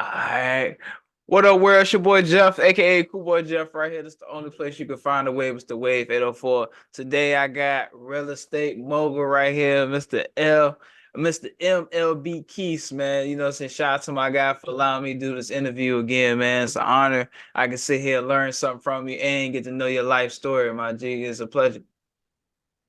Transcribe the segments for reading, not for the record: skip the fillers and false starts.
Alright. What up, world? It's your boy Jeff, aka Cool Boy Jeff, right here. This is the only place you can find the wave. It's the Wave 804. Today I got real estate mogul right here, Mr. MLB Keys, man. You know, saying shout out to my guy for allowing me to do this interview again, man. It's an honor. I can sit here, learn something from you, and get to know your life story, my G. It's a pleasure.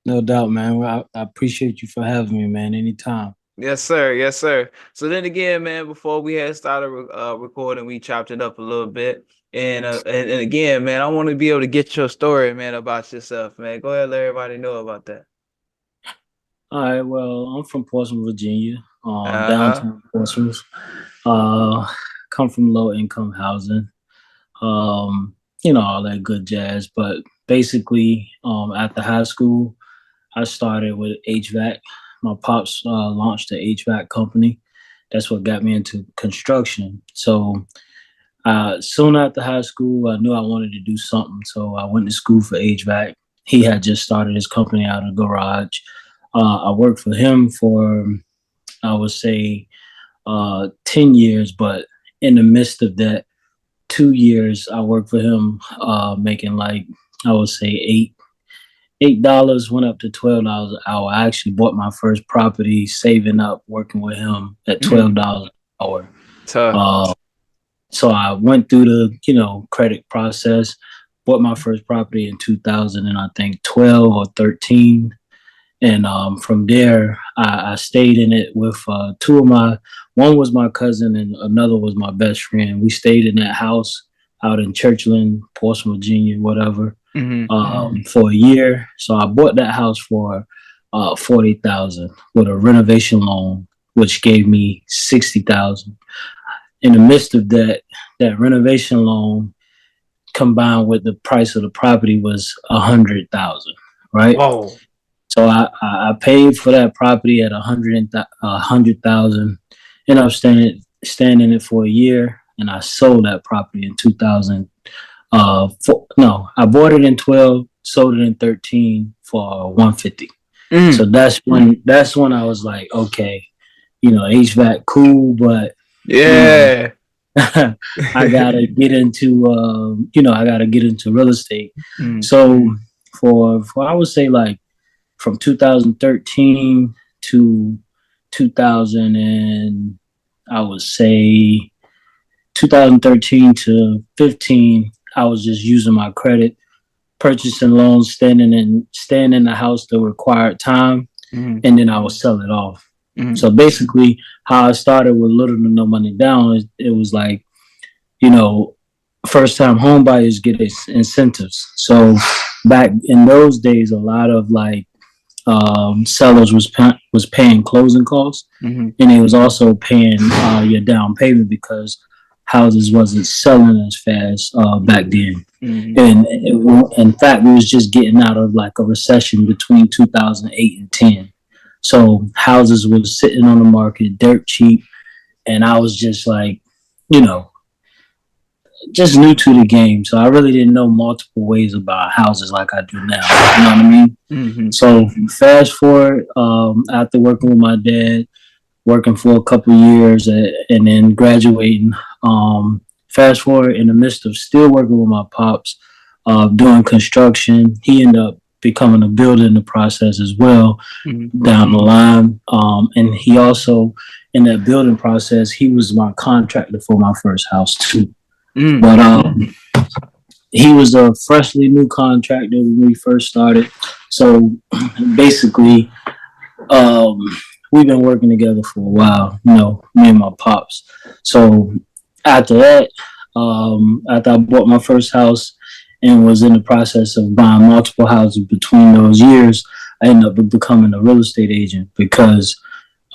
No doubt, man. Well, I appreciate you for having me, man. Anytime. Yes, sir. Yes, sir. So then again, man, before we had started recording, we chopped it up a little bit. And again, man, I want to be able to get your story, man, about yourself, man. Go ahead, let everybody know about that. All right. Well, I'm from Portsmouth, Virginia, Uh-huh. downtown Portsmouth. Uh, come from low income housing. All that good jazz. But basically, after high school, I started with HVAC. My pops launched the HVAC company. That's what got me into construction. So soon after high school, I knew I wanted to do something. So I went to school for HVAC. He had just started his company out of the garage. I worked for him for, I would say, 10 years, but in the midst of that, 2 years, I worked for him, making like, I would say, $8 went up to $12 an hour. I actually bought my first property saving up, working with him at $12 an hour. Tough. So I went through the, credit process, bought my first property in 2000 and I think 12 or 13. And from there, I stayed in it with one was my cousin and another was my best friend. We stayed in that house out in Churchland, Portsmouth, Virginia, whatever, for a year. So I bought that house for $40,000 with a renovation loan, which gave me $60,000. In the midst of that renovation loan combined with the price of the property was $100,000, right? Whoa. So I paid for that property at $100,000. Ended up staying in it for a year, and I sold that property in 2000. No, I bought it in 12, sold it in 13 for $150. So that's when I was like, okay, HVAC cool, but yeah. I gotta get into real estate. So for I would say like from 2013 to 2000 and I would say 2013 to 15, I was just using my credit, purchasing loans, staying in the house the required time, and then I would sell it off. So basically, how I started with little to no money down, it was like, first time home buyers get incentives. So back in those days, a lot of like sellers was paying closing costs, and they was also paying your down payment because houses wasn't selling as fast back then. And in fact, we was just getting out of like a recession between 2008 and 10. So houses was sitting on the market dirt cheap, and I was just like, just new to the game. So I really didn't know multiple ways about houses like I do now. You know what I mean? So fast forward, after working with my dad, working for a couple of years and then graduating, fast forward in the midst of still working with my pops, doing construction, he ended up becoming a builder in the process as well down the line. And he also, in that building process, he was my contractor for my first house too. But he was a freshly new contractor when we first started. So basically, we've been working together for a while, me and my pops. So after that, after I bought my first house and was in the process of buying multiple houses between those years, I ended up becoming a real estate agent because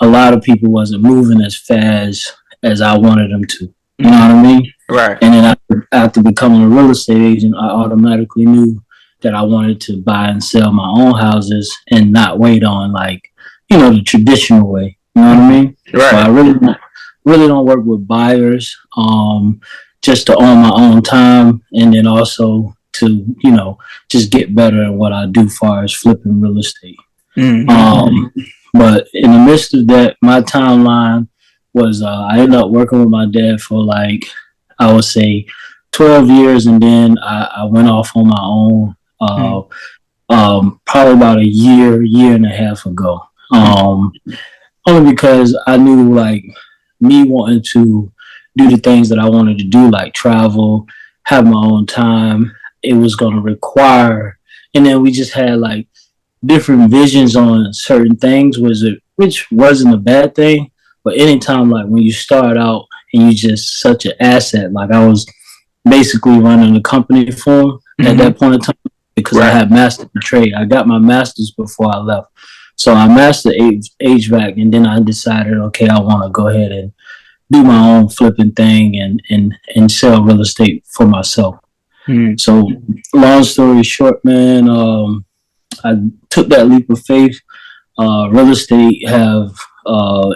a lot of people wasn't moving as fast as I wanted them to. You know what I mean? Right. And then after becoming a real estate agent, I automatically knew that I wanted to buy and sell my own houses and not wait on the traditional way. You know what I mean? Right. So I really don't work with buyers, just to own my own time, and then also to just get better at what I do, far as flipping real estate. But in the midst of that, my timeline was I ended up working with my dad for like, I would say, 12 years, and then I went off on my own. Probably about a year and a half ago. Only because I knew like me wanting to do the things that I wanted to do, like travel, have my own time. It was going to require, and then we just had like different visions on certain things. Which wasn't a bad thing, but anytime like when you start out and you just such an asset, like I was basically running a company for him at that point in time because I had mastered the trade. I got my master's before I left. So I mastered HVAC, and then I decided, okay, I want to go ahead and do my own flipping thing and sell real estate for myself. So long story short, man, I took that leap of faith. Real estate have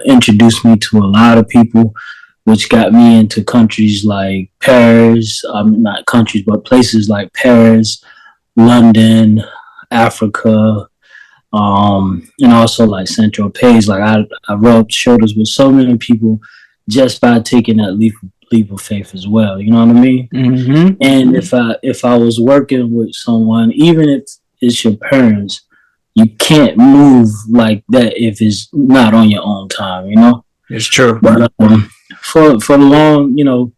introduced me to a lot of people, which got me into countries like Paris, not countries, but places like Paris, London, Africa, and also like Central Pays. Like I rubbed shoulders with so many people just by taking that leap of faith as well. You know what I mean? And if I was working with someone, even if it's your parents, you can't move like that if it's not on your own time. You know? It's true. But for the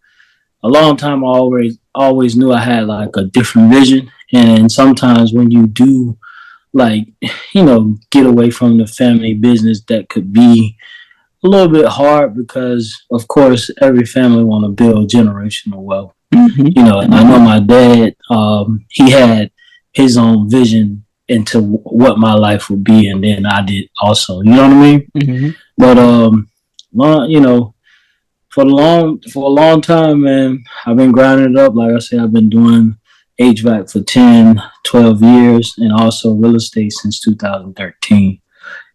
a long time, I always knew I had like a different vision, and sometimes when you do like get away from the family business, that could be a little bit hard because of course every family want to build generational wealth. And I know my dad, he had his own vision into what my life would be, and then I did also, you know what I mean? But for a long time, man, I've been grinding it up. Like I said, I've been doing HVAC for 10, 12 years, and also real estate since 2013.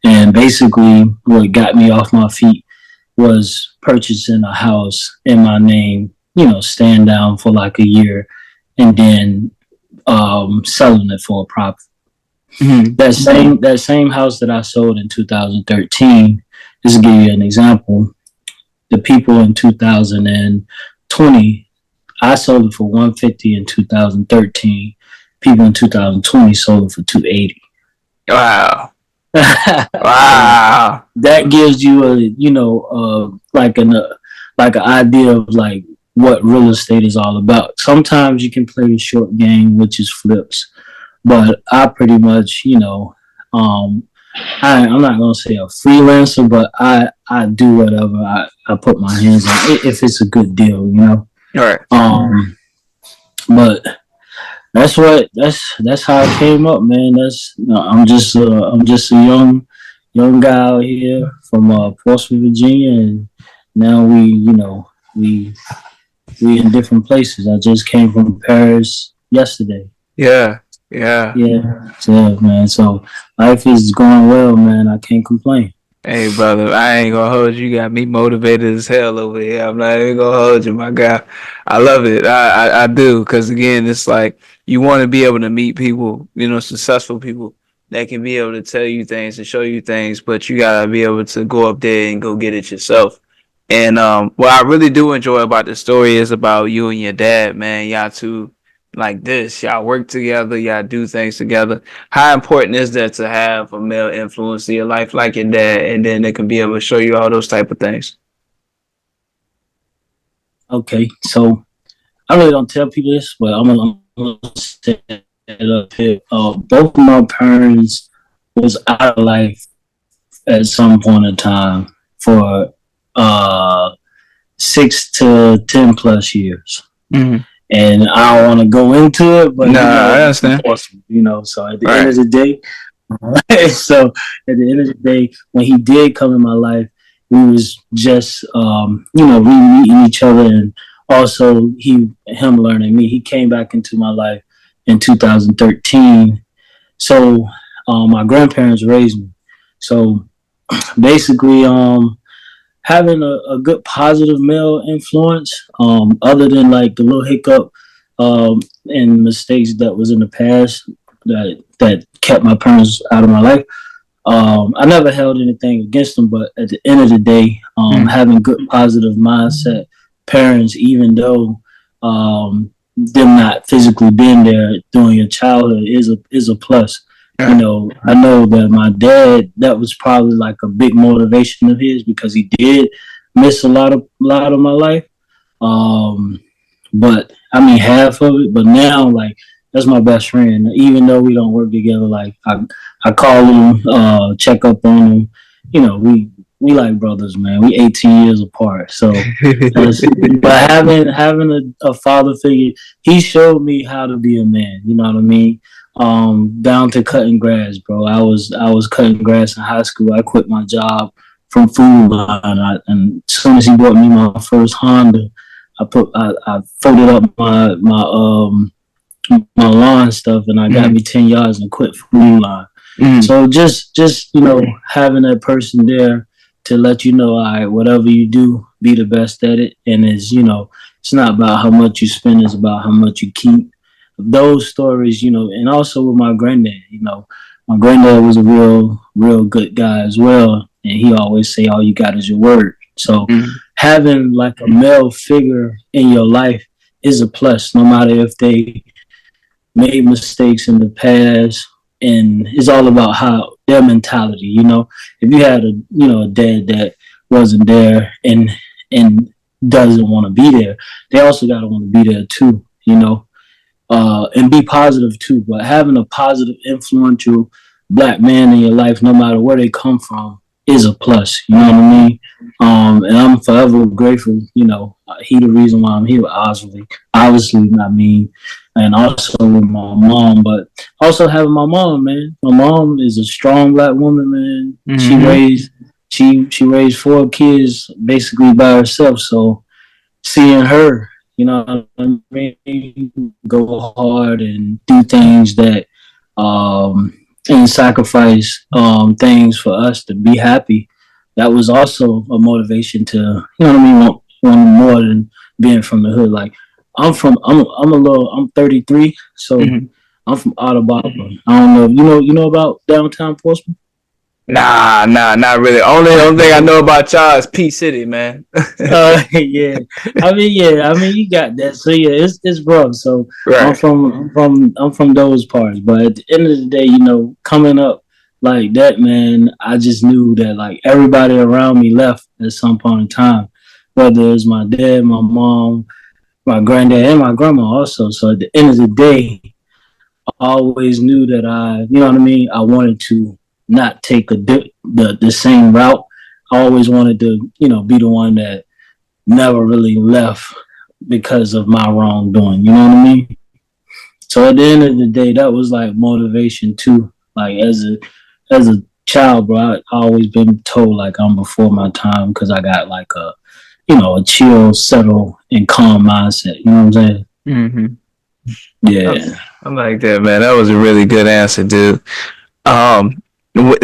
And basically, what got me off my feet was purchasing a house in my name, staying down for like a year, and then selling it for a profit. That same house that I sold in 2013, just to give you an example, the people in 2020, I sold it for 150 in 2013. People in 2020 sold it for 280. Wow. Wow. That gives you like an idea of like what real estate is all about. Sometimes you can play a short game, which is flips, but I pretty much, I'm not gonna say a freelancer, but I do whatever I put my hands on if it's a good deal, All right. But that's how it came up, man. I'm just a young guy out here from Portsmouth, Virginia, and now we in different places. I just came from Paris yesterday. Yeah. So, man. So life is going well, man. I can't complain. Hey, brother, I ain't gonna hold you. You got me motivated as hell over here. I'm not even gonna hold you, my guy. I love it. I do, because again, it's like you want to be able to meet people, successful people that can be able to tell you things and show you things, but you gotta be able to go up there and go get it yourself. And what I really do enjoy about the story is about you and your dad, man. Y'all two like this. Y'all work together. Y'all do things together. How important is that to have a male influence in your life like your dad, and then they can be able to show you all those type of things? Okay, so I really don't tell people this, but I'm gonna say it up here. Both of my parents was out of life at some point in time for 6 to 10 plus years. And I don't want to go into it, but I understand. Awesome, so at the end of the day, when he did come in my life, we was just re-meeting each other, and also him learning me. He came back into my life in 2013. So my grandparents raised me. So basically, having a good positive male influence, other than like the little hiccup and mistakes that was in the past that kept my parents out of my life. I never held anything against them, but at the end of the day, having good positive mindset parents, even though them not physically being there during your childhood, is a plus. You know, I know that my dad, that was probably like a big motivation of his because he did miss a lot of my life. Um, but I mean half of it. But now, like that's my best friend. Even though we don't work together, like I call him, check up on him. You know, we like brothers, man. We 18 years apart, so but having a father figure, he showed me how to be a man. You know what I mean? Down to cutting grass, bro. I was cutting grass in high school. I quit my job from Food Line, and as soon as he bought me my first Honda, I folded up my lawn stuff, and I got me 10 yards and quit Food Line. So just having that person there to let you know, all right, whatever you do, be the best at it, and it's not about how much you spend, it's about how much you keep. Those stories, and also with my granddad, my granddad was a real good guy as well, and he always say, all you got is your word. So having like a male figure in your life is a plus, no matter if they made mistakes in the past, and it's all about how their mentality. If you had a dad that wasn't there and doesn't want to be there, they also got to want to be there too. And be positive too. But having a positive, influential black man in your life, no matter where they come from, is a plus. You know what I mean? And I'm forever grateful. He the reason why I'm here. Obviously, I mean, and also with my mom, but also having my mom, man. My mom is a strong black woman, man. She raised four kids basically by herself. So seeing her, what I mean, go hard and do things that and sacrifice things for us to be happy. That was also a motivation to, what I mean, want more than being from the hood. Like I'm 33, so I'm from Audubon. I don't know. You know about downtown Portsmouth? Nah, not really. Only thing I know about y'all is P City, man. Yeah. I mean, you got that. So yeah, it's rough. So I'm Right. from those parts. But at the end of the day, coming up like that, man, I just knew that like everybody around me left at some point in time, whether it's my dad, my mom, my granddad, and my grandma also. So at the end of the day, I always knew that you know what I mean. I wanted to not take the same route. I always wanted to, be the one that never really left because of my wrongdoing. You know what I mean? So at the end of the day, that was like motivation too. Like as a child, bro, I always been told like I'm before my time because I got like a chill, settle, and calm mindset. You know what I'm saying? Mm-hmm. Yeah. I like that, man. That was a really good answer, dude. Um,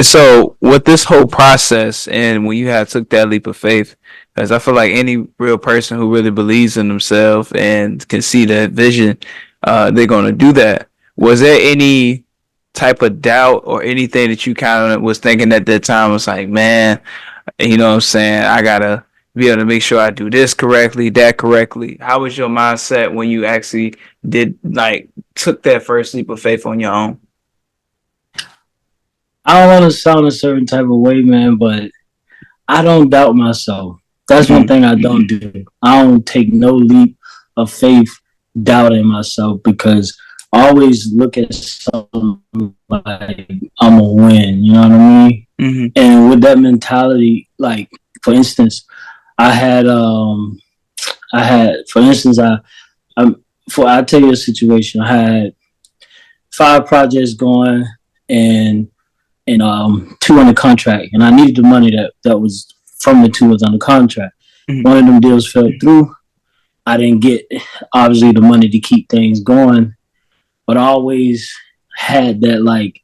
so with this whole process and when you had took that leap of faith, because I feel like any real person who really believes in themselves and can see that vision, they're gonna do that. Was there any type of doubt or anything that you kind of was thinking at that time? Was like, man, you know what I'm saying? I gotta be able to make sure I do this correctly, that correctly. How was your mindset when you actually did like took that first leap of faith on your own? I don't want to sound a certain type of way, man, but I don't doubt myself. That's one thing I don't do. I don't take no leap of faith doubting myself because I always look at something like I'm a win. You know what I mean? And with that mentality, like for instance, for instance, I tell you a situation. I had 5 projects going and two under contract, and I needed the money that was from the two was under contract. One of them deals fell through. I didn't get obviously the money to keep things going, but I always had that like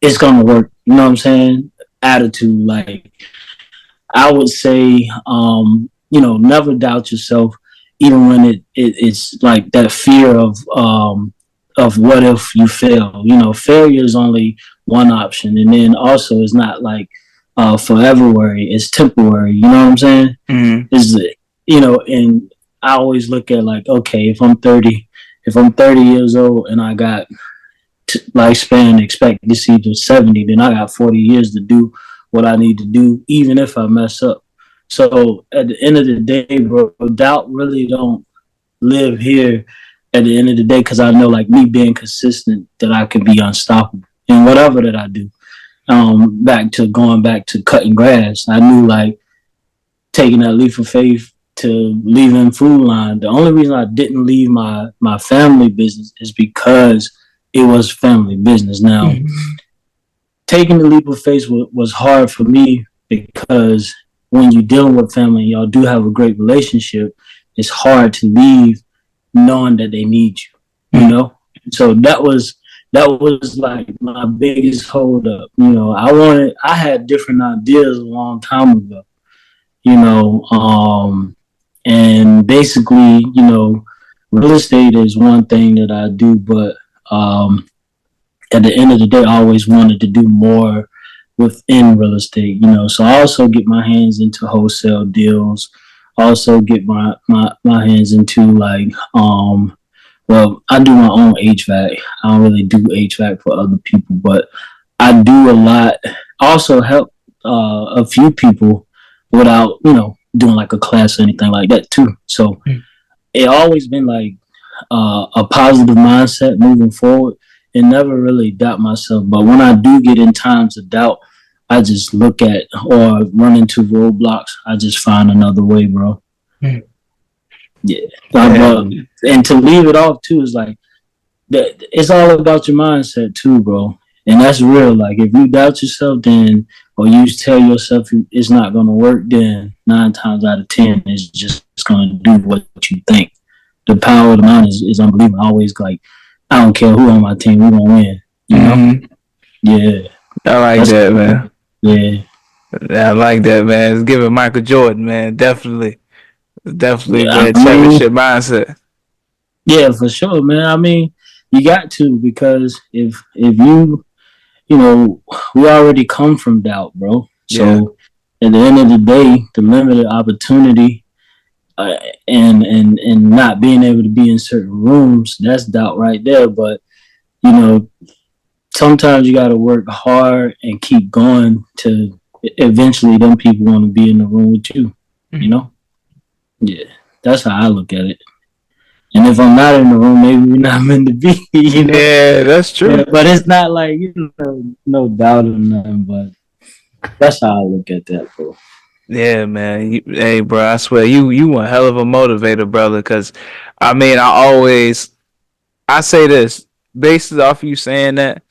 it's gonna work. You know what I'm saying? Attitude. Like I would say, never doubt yourself, even when it's like that fear of what if you fail. Failure is only one option, and then also it's not like forever worry. It's temporary. You know what I'm saying? Mm-hmm. Is and I always look at like, okay, if I'm 30 years old and I got lifespan expectancy to 70, then I got 40 years to do what I need to do, even if I mess up. So at the end of the day, bro, doubt really don't live here at the end of the day, because I know, like, me being consistent, that I can be unstoppable in whatever that I do. Going back to cutting grass, I knew, like, taking that leap of faith to leaving Food Line. The only reason I didn't leave my family business is because it was family business. Now, taking the leap of faith was hard for me because when you're dealing with family, y'all do have a great relationship. It's hard to leave knowing that they need you. You know, so that was like my biggest hold up. I had different ideas a long time ago. You know, and basically, real estate is one thing that I do, but at the end of the day, I always wanted to do more within real estate, So I also get my hands into wholesale deals. Also get my hands into like well, I do my own HVAC. I don't really do HVAC for other people, but I do a lot. I also help a few people without, doing like a class or anything like that too. So it always been like a positive mindset moving forward and never really doubt myself. But when I do get in times of doubt, I just look at or run into roadblocks. I just find another way, bro. Mm. Yeah. And to leave it off too is like that. It's all about your mindset too, bro. And that's real. Like if you doubt yourself, then or you tell yourself it's not gonna work, then 9 times out of 10 it's just gonna do what you think. The power of the mind is unbelievable. I always like, I don't care who on my team, we're gonna win. You know? Mm-hmm. Yeah. I like that, man. Yeah. I like that, man. It's giving Michael Jordan, man. Definitely. Definitely, Yeah, man. Championship mindset. yeah, for sure, man. I mean, you got to, because if we already come from doubt, bro. Yeah. So at the end of the day, the limited opportunity and not being able to be in certain rooms, that's doubt right there. But you know, sometimes you got to work hard and keep going to eventually them people want to be in the room with you. You know, yeah, that's how I look at it. And if I'm not in the room, maybe we're not meant to be. Yeah, that's true. Yeah, but it's not like no doubt or nothing. But that's how I look at that, bro. Yeah, man. Hey, bro, I swear you one hell of a motivator, brother. Cause I mean, I say this based off you saying that.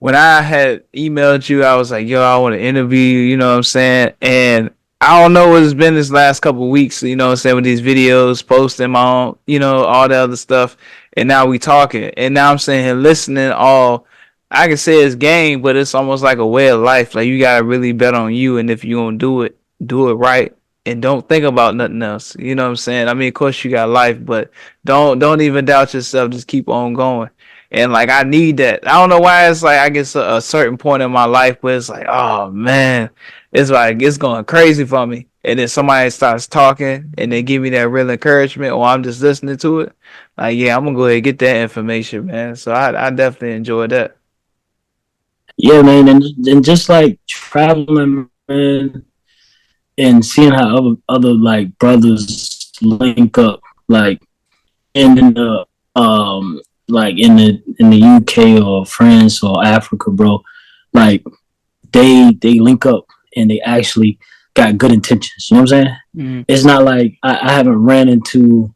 When I had emailed you, I was like, yo, I want to interview you, you know what I'm saying? And I don't know what it's been this last couple of weeks, you know what I'm saying, with these videos, posting my own, all the other stuff. And now we talking. And now I'm saying here listening all I can say it's game, but it's almost like a way of life. Like you gotta really bet on you, and if you're gonna do it right and don't think about nothing else. You know what I'm saying? I mean, of course you got life, but don't even doubt yourself. Just keep on going. And like I need that. I don't know why it's like I get a certain point in my life where it's like, oh man, it's like it's going crazy for me. And then somebody starts talking and they give me that real encouragement, or I'm just listening to it. Like, yeah, I'm gonna go ahead and get that information, man. So I definitely enjoy that. Yeah, man, and just like traveling, man, and seeing how other like brothers link up, like in the like in the UK or France or Africa, bro, like they link up and they actually got good intentions. You know what I'm saying? Mm-hmm. It's not like I haven't ran into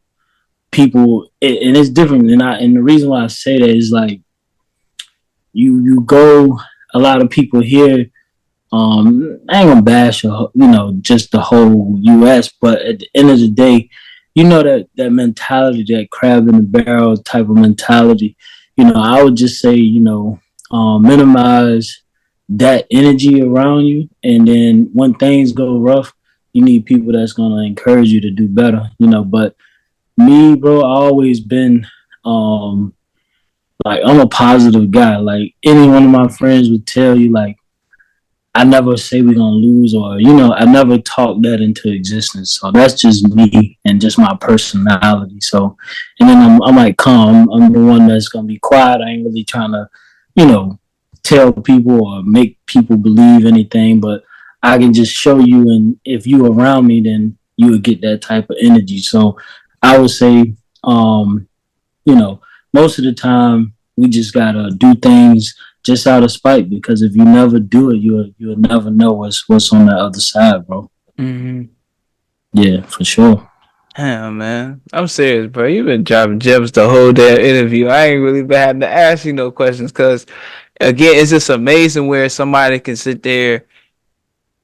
people, and it's different. And the reason why I say that is like you go. A lot of people here. I ain't gonna bash just the whole U.S., but at the end of the day, that mentality, that crab in the barrel type of mentality. I would just say minimize that energy around you, and then when things go rough, you need people that's gonna encourage you to do better. But me, bro, I always been like I'm a positive guy. Like any one of my friends would tell you, like I never say we're gonna lose, or I never talk that into existence. So that's just me and just my personality. So, and then I'm like calm. I'm the one that's gonna be quiet. I ain't really trying to, you know, tell people or make people believe anything. But I can just show you, and if you around me, then you would get that type of energy. So I would say, um, you know, most of the time we just gotta do things just out of spite because if you never do it, you'll never know what's on the other side, bro. Mm-hmm. Yeah, for sure. Damn, man. I'm serious, bro. You've been dropping gems the whole damn interview. I ain't really been having to ask you no questions because, again, it's just amazing where somebody can sit there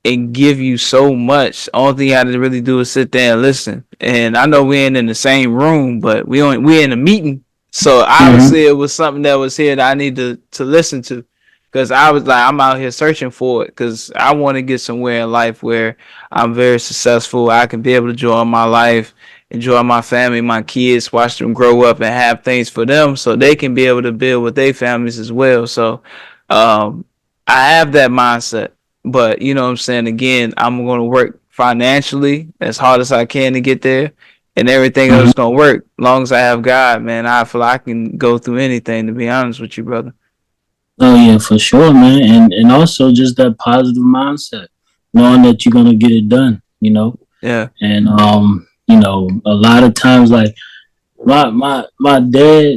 and give you so much. All thing you had to really do is sit there and listen. And I know we ain't in the same room, but we in a meeting. So Mm-hmm. obviously it was something that was here that I need to listen to. Cause I was like, I'm out here searching for it. Cause I want to get somewhere in life where I'm very successful. I can be able to enjoy my life, enjoy my family, my kids, watch them grow up and have things for them so they can be able to build with their families as well. So um I have that mindset. But you know what I'm saying? Again, I'm gonna work financially as hard as I can to get there, and everything else Mm-hmm. is gonna work. As long as I have God, man, I feel like I can go through anything. To be honest with you, brother. Oh yeah, for sure, man. And also just that positive mindset, knowing that you're gonna get it done. Yeah. And a lot of times, like my dad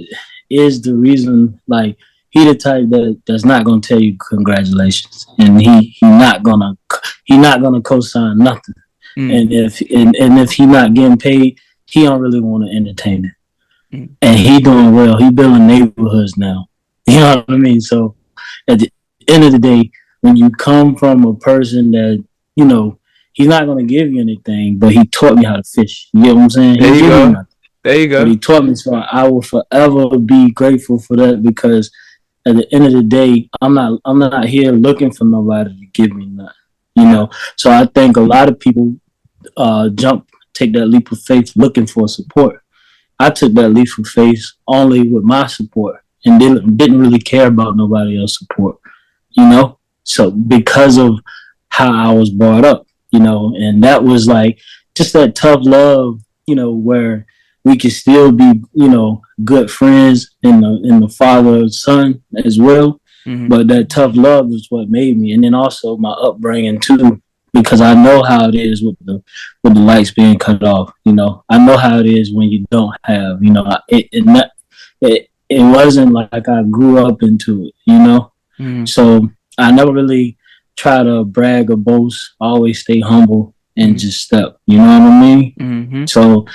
is the reason. Like he the type that's not gonna tell you congratulations, and he not gonna co-sign nothing. Mm, And if he not getting paid, he don't really want to entertain it. mm. And he doing well. He building neighborhoods now. You know what I mean? So at the end of the day, when you come from a person that you know he's not gonna give you anything, but he taught me how to fish. You get what I'm saying? He There didn't you give me go. nothing, There you but go. he taught me. So I will forever be grateful for that because at the end of the day, I'm not here looking for nobody to give me nothing. You Yeah. know, so I think a lot of people take that leap of faith looking for support. I took that leap of faith only with my support and didn't really care about nobody else's support, you know? So because of how I was brought up, and that was like just that tough love, where we could still be, good friends in the father son as well. Mm-hmm. But that tough love is what made me. And then also my upbringing too, because I know how it is with the lights being cut off. I know how it is when you don't have. It wasn't like I grew up into it. Mm-hmm. So I never really try to brag or boast. I always stay humble and just step. You know what I mean? Mm-hmm. So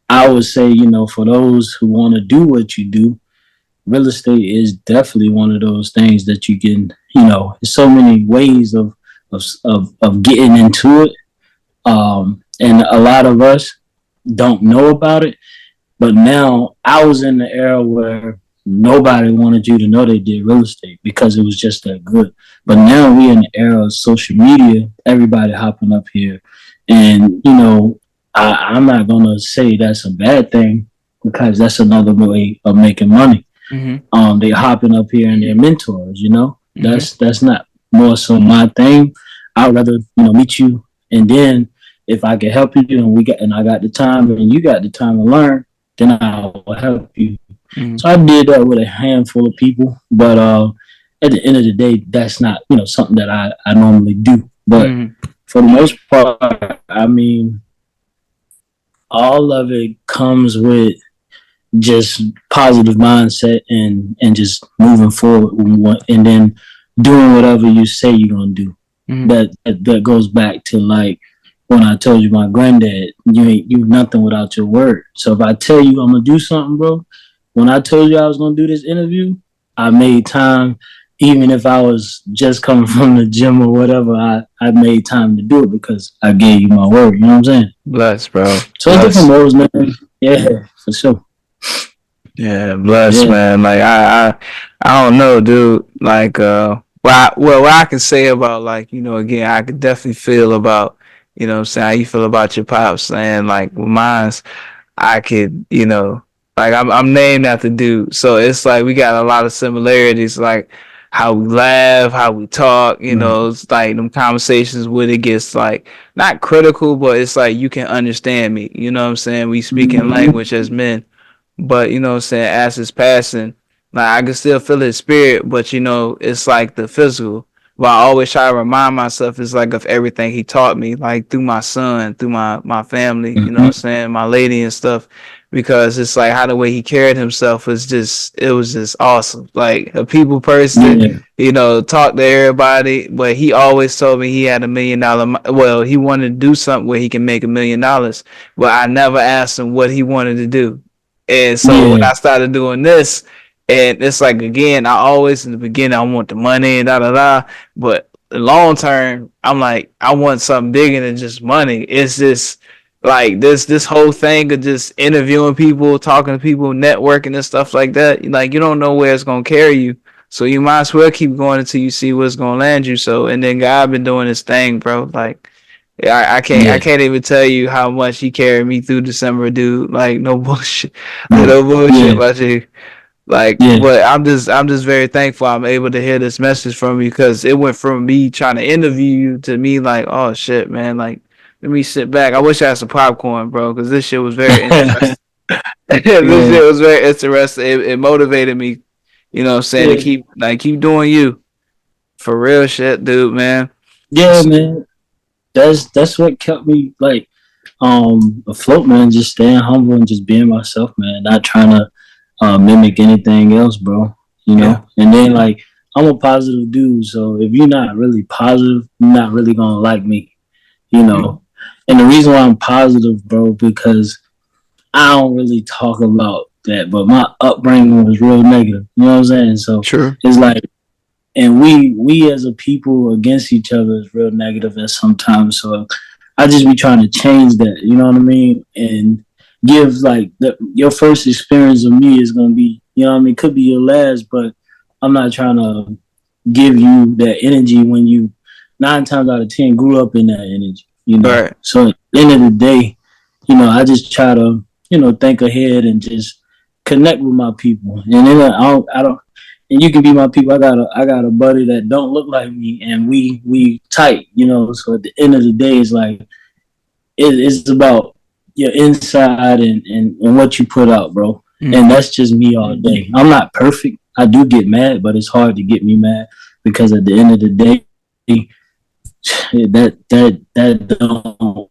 I would say, for those who want to do what you do, real estate is definitely one of those things that you can, there's so many ways of getting into it. And a lot of us don't know about it. But now I was in the era where nobody wanted you to know they did real estate because it was just that good. But now we in the era of social media, everybody hopping up here. And, I'm not going to say that's a bad thing because that's another way of making money. Mm-hmm. They hopping up here and they're mentors, Mm-hmm. that's not more so my thing. I'd rather, meet you and then if I can help you and I got the time and you got the time to learn, then I will help you. Mm-hmm. So I did that with a handful of people, but at the end of the day, that's not something that I normally do. But Mm-hmm. for the most part, I mean, all of it comes with just positive mindset and just moving forward and then doing whatever you say you're gonna do. Mm-hmm. That goes back to like when I told you my granddad, you ain't you nothing without your word. So if I tell you I'm gonna do something, bro, when I told you I was gonna do this interview, I made time. Even if I was just coming from the gym or whatever, I made time to do it because I gave you my word. You know what I'm saying? Bless, bro. So it's different Bless. modes, man. Yeah, for sure. Yeah, bless, Yeah. man. Like I don't know, dude. Like what I can say about like, again, I could definitely feel about, what I'm saying, how you feel about your pops and like with mine's, I could, Like I'm named after dude, so it's like we got a lot of similarities, like how we laugh, how we talk. You Right. know, it's like them conversations when it gets like not critical, but it's like you can understand me. You know what I'm saying? We speak in Mhm. language as men, but you know what I'm saying, as it's passing, like I can still feel his spirit, but you know, it's like the physical. But I always try to remind myself it's like of everything he taught me, like through my son, through my family, you know what I'm Mhm. saying, my lady and stuff. Because it's like how the way he carried himself was just it was just awesome. Like a people person, Yeah. you know, talk to everybody, but he always told me he had $1 million. Well, he wanted to do something where he can make $1 million, but I never asked him what he wanted to do. And so when Yeah. I started doing this, and it's like again, I always in the beginning I want the money and da da da, but long term, I'm like I want something bigger than just money. It's just like this whole thing of just interviewing people, talking to people, networking and stuff like that. Like you don't know where it's gonna carry you, so you might as well keep going until you see what's gonna land you. So and then God been doing his thing, bro. Like I Yeah. can't even tell you how much he carried me through December, dude. Like no bullshit, like Yeah. no bullshit, Yeah. my G. Like, Yeah. but I'm just very thankful I'm able to hear this message from you because it went from me trying to interview you to me like, oh shit, man. Like, let me sit back. I wish I had some popcorn, bro, because this shit was very interesting. This Yeah. shit was very interesting. It motivated me, you know what I'm saying, to Yeah. keep doing you. For real shit, dude, man. Yeah, man. That's what kept me like afloat, man. Just staying humble and just being myself, man. Not trying to mimic anything else, bro. You Yeah. know. And then like I'm a positive dude, so if you're not really positive, you're not really gonna like me. You know. And the reason why I'm positive, bro, because I don't really talk about that, but my upbringing was real negative. You know what I'm saying? So True. it's like, and we as a people against each other is real negative at sometimes. So I just be trying to change that. You know what I mean? And give like your first experience of me is gonna be, you know what I mean? Could be your last, but I'm not trying to give you that energy when you 9 times out of 10 grew up in that energy. You know. Right. So at the end of the day, you know, I just try to, you know, think ahead and just connect with my people. And then I don't, and you can be my people. I got a buddy that don't look like me, and we tight, you know. So at the end of the day, it's like it's about your inside and what you put out, bro. And Mm-hmm. that's just me all day. I'm not perfect. I do get mad, but it's hard to get me mad because at the end of the day, that don't.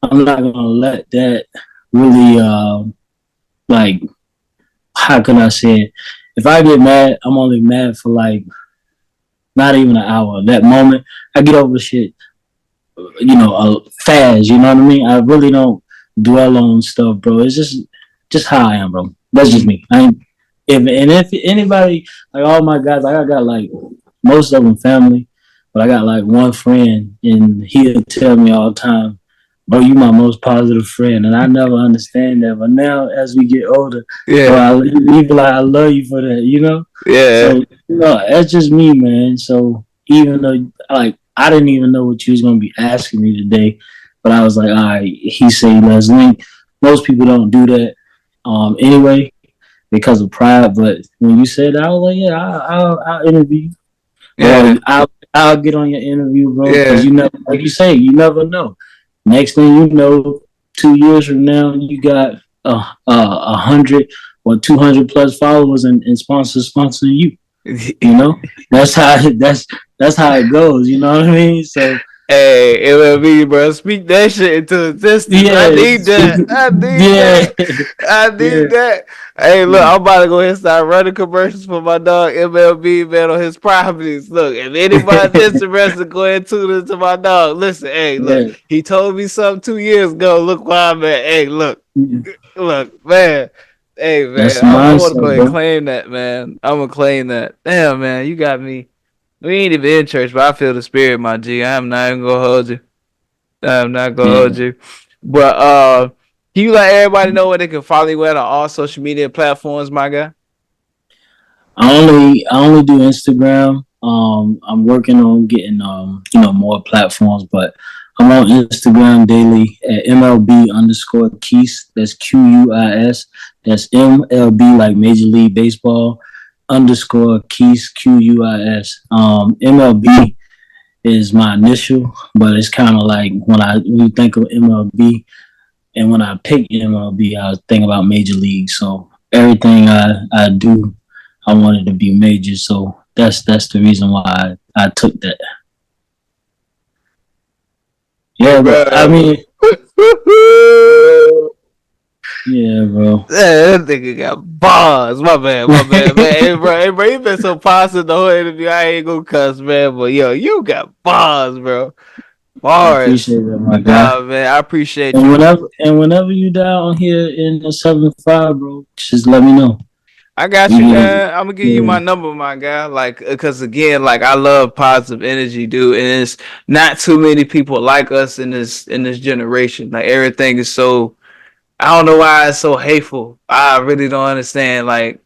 I'm not gonna let that really like how can I say it? If I get mad, I'm only mad for like not even an hour. That moment, I get over shit, you know, fast. You know what I mean? I really don't dwell on stuff, bro. It's just how I am, bro. That's just Mm-hmm. me. I ain't, if anybody like all my guys, like I got like most of them family, but I got like one friend, and he'll tell me all the time, "Bro, you my most positive friend," and I never understand that. But now, as we get older, bro, Yeah. he be like, "I love you for that," you know. Yeah. So you know, that's just me, man. So even though like I didn't even know what you was gonna be asking me today, but I was like, all right, he said let's link. Most people don't do that anyway because of pride. But when you said that, I was like, yeah, I'll interview you, or Yeah. I'll get on your interview, bro, because Yeah. you never, like you say, you never know. Next thing you know, 2 years from now, you got 100 or 200 plus followers and sponsors sponsoring you. You know, that's how that's how it goes. You know what I mean? So Hey, MLB, bro, speak that shit into existence. I yeah, need that. I need yeah, that. I need yeah, that. Hey, look, yeah, I'm about to go ahead and start running commercials for my dog MLB, man, on his properties. Look, if anybody's interested, go ahead and tune into my dog. Listen, hey, look, yeah. he told me something 2 years ago. Look where I'm at. Hey, look, man. Hey, That's man, the I want to go mindset, ahead and bro. claim that, man. I'm going to claim that. Damn, man, you got me. We ain't even in church, but I feel the spirit, my G. I'm not even gonna hold you. I'm not gonna Yeah. hold you. But can you let everybody know where they can follow you at on all social media platforms, my guy? I only do Instagram. I'm working on getting you know more platforms, but I'm on Instagram daily at MLB_Keys. That's QUIS. That's MLB like Major League Baseball _Keys QUIS. MLB is my initial, but it's kind of like when you think of MLB and when I pick MLB, I think about Major League. So everything I do, I wanted to be major. So that's the reason why I took that. Hey, Yeah, but I bro. mean, yeah, bro. That nigga got bars. My bad, my bad, man. Hey, bro, you been so positive the whole interview. I ain't gonna cuss, man. But yo, you got bars, bro. I Bars. appreciate it, my guy. Nah, man, I appreciate And you. whenever you down here in the 7-5, bro, just let me know. I got We you, can, man. I'm gonna give you yeah. my number, my guy. Like, cause again, like I love positive energy, dude. And it's not too many people like us in this generation. Like everything is so. I don't know why it's so hateful. I really don't understand. Like,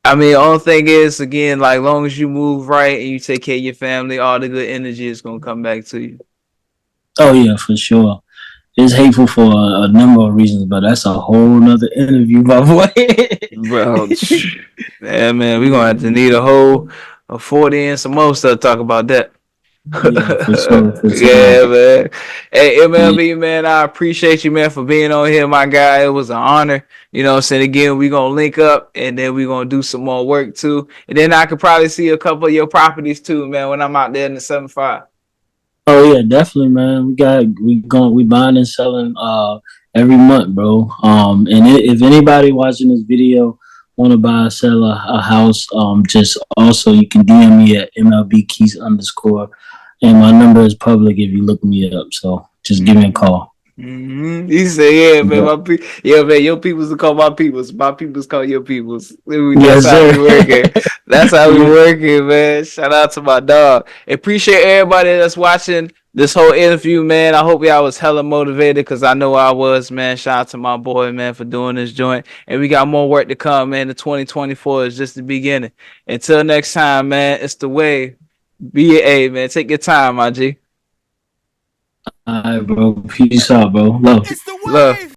I mean, the only thing is, again, like, long as you move right and you take care of your family, all the good energy is gonna come back to you. Oh yeah, for sure. It's hateful for a number of reasons, but that's a whole nother interview, my boy. Bro, yeah, man, we gonna have to Yeah, need a 40 and some more stuff to talk about that. yeah, for sure, for sure. Yeah, man. Hey, Yeah. MLB, man, I appreciate you, man, for being on here, my guy. It was an honor. You know what I'm saying? Again, we going to link up and then we going to do some more work too. And then I could probably see a couple of your properties too, man, when I'm out there in the 7-5. Oh yeah, definitely, man. We buying and selling every month, bro. If anybody watching this video want to buy or sell a house, just also you can DM me at MLB Keys_, and my number is public if you look me up. So just give me a call. He said, "Yeah, man, Yeah. yeah, man, your peoples will call my peoples. My peoples call your peoples. That's Yes, how sir. we working. That's how we Yeah. working, man. Shout out to my dog. Appreciate everybody that's watching this whole interview, man. I hope y'all was hella motivated because I know I was, man. Shout out to my boy, man, for doing this joint. And we got more work to come, man. The 2024 is just the beginning. Until next time, man. It's the way. Be a man. Take your time, my G. All right, bro. Peace out, bro. Love. Love.